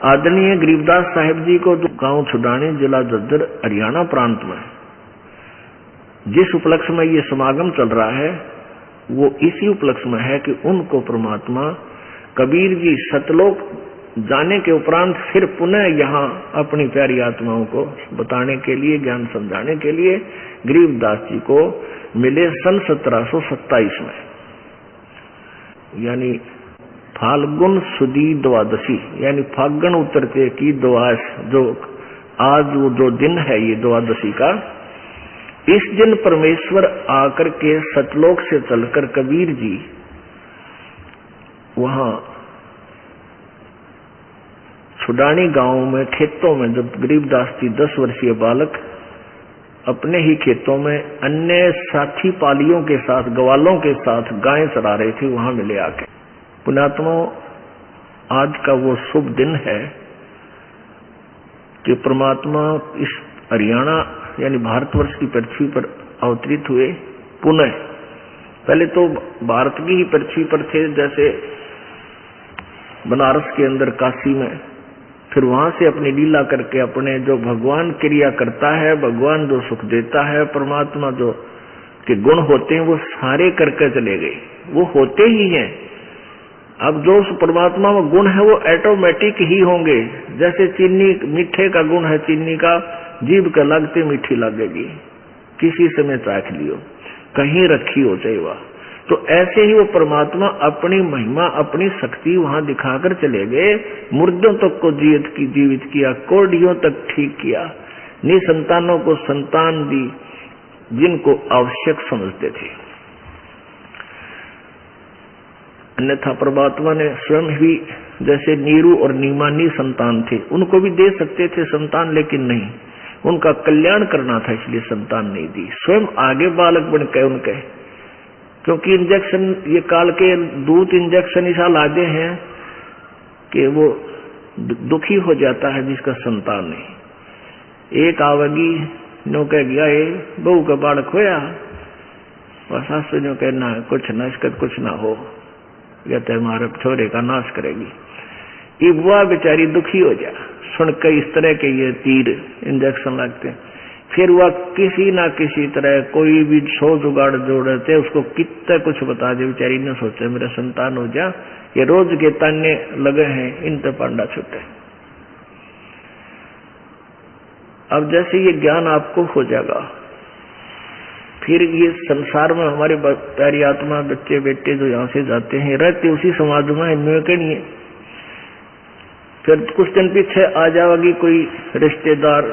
आदरणीय गरीबदास साहिब जी को, जो गांव छुडानी, जिला झज्जर, हरियाणा प्रांत में जिस उपलक्ष्य में ये समागम चल रहा है, वो इसी उपलक्ष्य में है कि उनको परमात्मा कबीर जी सतलोक जाने के उपरांत फिर पुनः यहाँ अपनी प्यारी आत्माओं को बताने के लिए, ज्ञान समझाने के लिए गरीबदास जी को मिले सन 1727 में, यानी फाल्गुन सुदी द्वादशी, यानी फागुन उतरते की द्वादश, जो आज वो जो दिन है ये द्वादशी का, इस दिन परमेश्वर आकर के सतलोक से चलकर कबीर जी वहां छुडानी गांव में खेतों में, जब गरीबदास जी 10 वर्षीय बालक अपने ही खेतों में अन्य साथी पालियों के साथ, ग्वालों के साथ गायें चरा रहे थे, वहां मिले आके। पुण्यात्मा, आज का वो शुभ दिन है कि परमात्मा इस हरियाणा यानी भारतवर्ष की पृथ्वी पर अवतरित हुए पुनः। पहले तो भारत की ही पृथ्वी पर थे, जैसे बनारस के अंदर काशी में, फिर वहां से अपनी लीला करके अपने जो भगवान क्रिया करता है, भगवान जो सुख देता है, परमात्मा जो के गुण होते हैं, वो सारे करके चले गए, वो होते ही हैं। अब जो परमात्मा में गुण है वो ऑटोमेटिक ही होंगे। जैसे चीनी, मीठे का गुण है चीनी का, जीभ का लगते मीठी लगेगी, किसी समय चाख लियो, कहीं रखी हो चाहे वह। तो ऐसे ही वो परमात्मा अपनी महिमा, अपनी शक्ति वहां दिखाकर चले गए। मुर्दों तक को जीवित किया, कोढ़ियों तक ठीक किया, निसंतानों को संतान दी जिनको आवश्यक समझते थे। अन्यथा परमात्मा ने स्वयं ही, जैसे नीरू और नीमा संतान थे, उनको भी दे सकते थे संतान, लेकिन नहीं, उनका कल्याण करना था, इसलिए संतान नहीं दी। स्वयं आगे बालक बन के उनके, क्योंकि इंजेक्शन, ये काल के दूत इंजेक्शन ऐसा लादे हैं कि वो दुखी हो जाता है जिसका संतान नहीं। एक आवेगी नो कह गया, ये बहू का बालक होया, और सासू जो कहना कुछ न, इसका कुछ ना हो, या तो हमारे छोरे का नाश करेगी। ये बुआ बेचारी दुखी हो जा सुनकर इस तरह के ये तीर इंजेक्शन लगते हैं। फिर वह किसी ना किसी तरह कोई भी सो जुगाड़ जोड़ते, उसको कितना कुछ बता दे, बेचारी ने सोचा मेरा संतान हो जा। ये रोज के ताने लगे हैं, इन तो पांडा छूटे। अब जैसे ये ज्ञान आपको हो जाएगा, फिर ये संसार में हमारे प्यारी आत्मा बच्चे बेटे जो यहाँ से जाते हैं रहते उसी समाज में, इनमें के नहीं है। फिर कुछ दिन पीछे आ जाएगी कोई रिश्तेदार,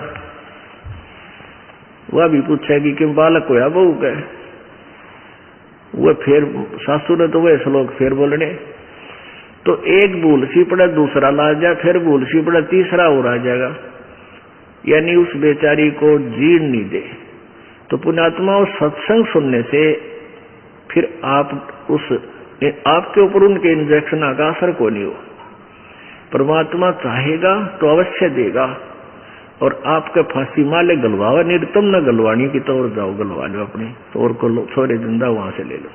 वह भी पूछेगी कि बालक होया बहू का, वह फिर सासू ने तो वह श्लोक फिर बोलने, तो एक भूल सी पड़े दूसरा ला जाए, फिर भूल सी पड़े तीसरा और आ जाएगा, यानी उस बेचारी को जीण नहीं दे। तो पुण्यात्मा उस सत्संग सुनने से फिर आपके ऊपर उनके इंजेक्शन का असर को नहीं हो। परमात्मा चाहेगा तो अवश्य देगा, और आपके फांसी माले गलवावा नहीं, तुम न गलवानी की तो और जाओ गलवा लो अपनी, तो और को छोरे जिंदा वहां से ले लो।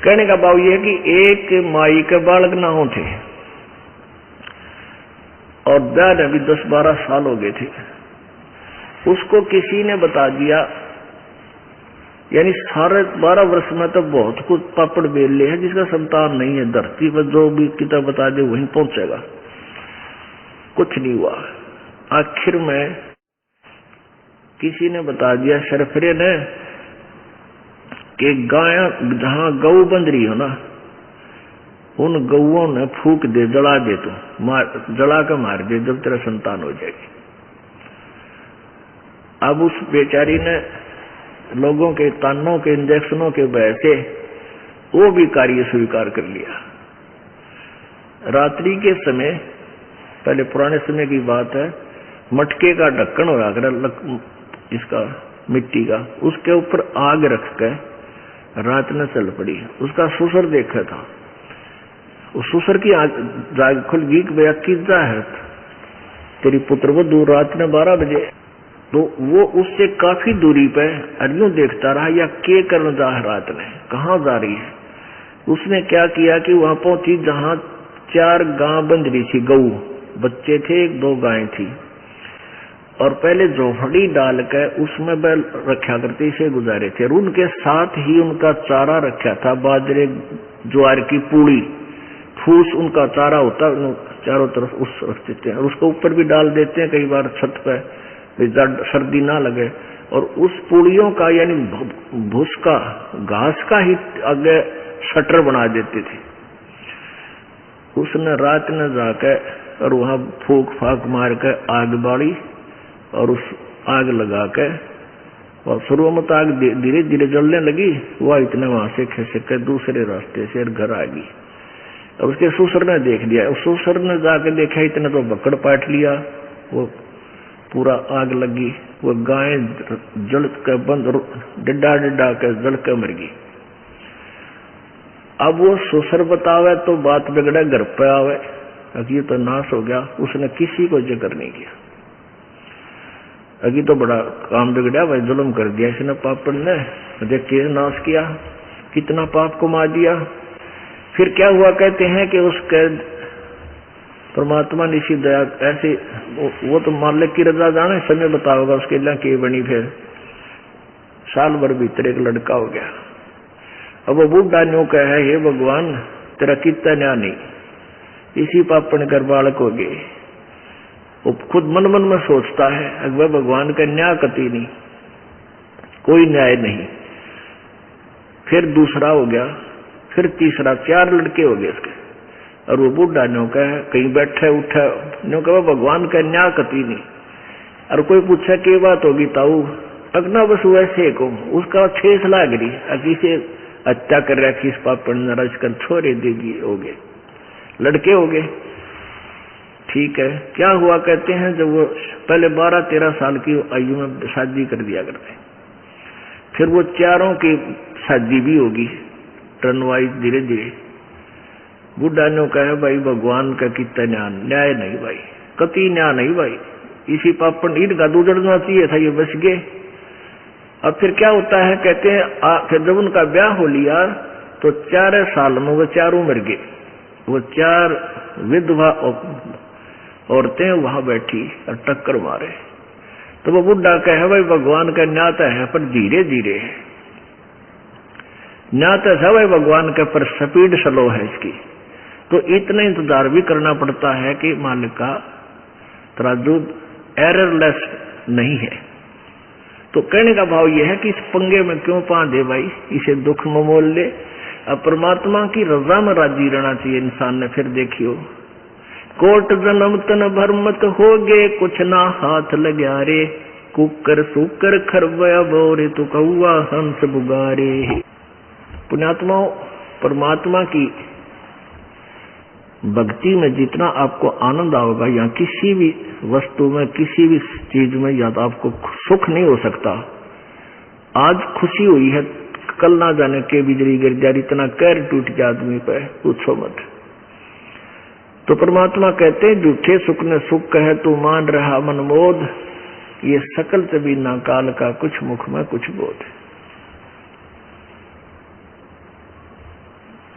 कहने का भाव यह कि एक माई के बालक ना हो थे और ब्याह अभी 10-12 साल हो गए थे, उसको किसी ने बता दिया, यानी 12 वर्ष में तो बहुत कुछ पापड़ बेल ले है, जिसका संतान नहीं है, धरती पर जो भी किताब बता दे वहीं पहुंचेगा, कुछ नहीं हुआ। आखिर में किसी ने बता दिया शरफरे ने कि गाय जहां गऊ बंध रही हो ना, उन गऊओं ने फूक दे, जला दे, तो जला कर मार दे, जब तेरा संतान हो जाएगी। अब उस बेचारी ने लोगों के तानों के इंजेक्शनों के वजह से वो भी कार्य स्वीकार कर लिया। रात्रि के समय, पहले पुराने समय की बात है, मटके का ढक्कन होया कर इसका मिट्टी का, उसके ऊपर आग रख के रात में चल पड़ी। उसका ससुर देखा था, उस ससुर की जाग खुल गई कि भैया कितना है तेरी पुत्र वो दूर रात में 12 बजे। तो वो उससे काफी दूरी पे अरियों देखता रहा, या के करने जा रात में कहाँ जा रही है। उसने क्या किया कि वहां पहुंची जहां 4 गां बंध रही थी, गऊ बच्चे थे, 2 गायें थी, और पहले झोपड़ी डाल कर उसमें बैल रखा करते से गुजारे थे, और उनके साथ ही उनका चारा रखा था, बाजरे ज्वार की पूड़ी फूस उनका चारा होता, चारों तरफ उस रखते थे, और उसको ऊपर भी डाल देते हैं कई बार छत पे, सर्दी ना लगे। और उस पूड़ियों का यानी भूस का घास का ही आगे शटर बना देते थे। उसने रात में जाकर और वहां फूक फाक मार कर आग बाड़ी, और उस आग लगा के, और शुरू में तो आग धीरे धीरे जलने लगी, वह इतने वहां से खिसक कर दूसरे रास्ते से घर आ गई। और उसके ससुर ने देख लिया, उस ससुर ने जाकर देखा, इतने तो बकड़ पाट लिया, वो पूरा आग लगी, वो गाय जल के बंद डिड्डा डिड्डा के जल के मर गई। अब वो ससुर बतावे तो बात बिगड़े, घर पे आवे, अब ये तो नाश हो गया, उसने किसी को जिक्र नहीं किया। अभी तो बड़ा काम बिगड़ा भाई, जुल्म कर दिया इसने पापड़ ने, देख के नाश किया, कितना पाप कमा दिया। फिर क्या हुआ, कहते हैं कि उसके परमात्मा ने इसी दया ऐसे, वो तो मालिक की रजा जाने, समय बताओगा उसके लिए के बनी। फिर साल भर भीतर एक लड़का हो गया। अब वो बूढ़ा न्यू का है, हे भगवान तेरा कितना न्याय नहीं, इसी पापड़ कर बालक हो गए। वो खुद मन मन में सोचता है, अगर भगवान का न्याय कति नहीं, कोई न्याय नहीं। फिर दूसरा हो गया, फिर तीसरा, 4 लड़के हो गए उसके। और वो बूढ़ा न्यू का है, कहीं बैठे उठे न्यू कहा भगवान का न्याय कति नहीं। और कोई पूछा के बात होगी ताऊ, अगना बस वैसे को उसका 6 लाग रही, किसे हत्या कर रहा, किस पापड़ नरज कर छोड़े देगी, हो गए लड़के हो गए। ठीक है, क्या हुआ, कहते हैं जब वो पहले 12-13 साल की आयु में शादी कर दिया करते, फिर वो 4 की शादी भी होगी टर्न वाइज धीरे धीरे। बुढ़ा ने कहा भाई भगवान का कितना न्याय नहीं भाई, कति न्याय नहीं भाई, इसी पापड़ इनका दूजड़ना चाहिए था, ये बच गए। अब फिर क्या होता है, कहते हैं फिर जब उनका ब्याह हो लिया तो 4 साल में वो 4 मर गए। वो 4 विधवा औरतें वहां बैठी और टक्कर मारे। तो वो बुढ़ा कहे भाई भगवान का न्याय है, पर धीरे धीरे है, न्याय है भाई भगवान का, पर स्पीड स्लो है इसकी। तो इतना इंतजार भी करना पड़ता है कि मालिक का तराजू एररलेस नहीं है। तो कहने का भाव यह है कि इस पंगे में क्यों पा दे भाई, इसे दुख में मोल ले। अब परमात्मा की रजा में राजी रहना चाहिए इंसान ने। फिर देखियो, कोट जन्म तन भरमत हो गे, कुछ ना हाथ लग्या रे, कुकर सुकर खरबया बोरे, तो कौआ हंस बुगारे। पुण्यात्माओं, परमात्मा की भक्ति में जितना आपको आनंद आओगा, या किसी भी वस्तु में, किसी भी चीज में, या तो आपको सुख नहीं हो सकता। आज खुशी हुई है, कल ना जाने के बिजली गिर जा, इतना कैर टूट गया आदमी पे, पूछो मत। तो परमात्मा कहते हैं, झूठे सुख ने सुख कहे तू मान रहा मनमोद, ये सकल चबी ना काल का, कुछ मुख में कुछ बोध।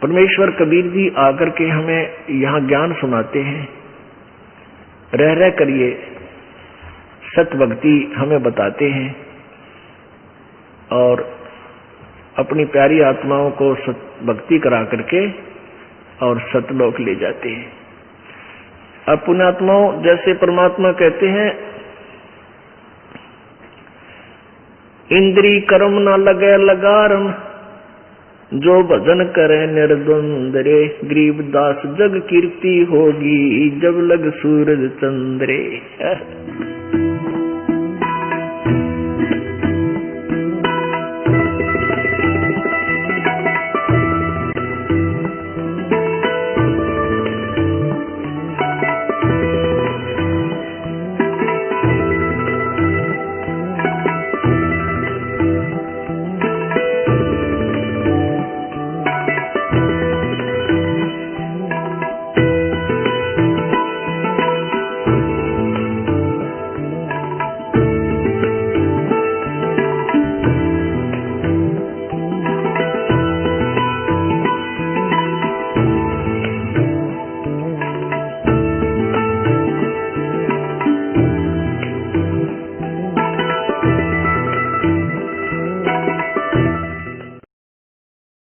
परमेश्वर कबीर जी आकर के हमें यहाँ ज्ञान सुनाते हैं, रह रह कर ये सत भक्ति हमें बताते हैं और अपनी प्यारी आत्माओं को सत भक्ति करा करके और सतलोक ले जाते हैं। अब पुण्यात्माओं, जैसे परमात्मा कहते हैं, इंद्री कर्म न लगे लगारम, जो भजन करे निर्द्वंद रे, गरीबदास जग कीर्ति होगी, जब लग सूरज चंद्रे।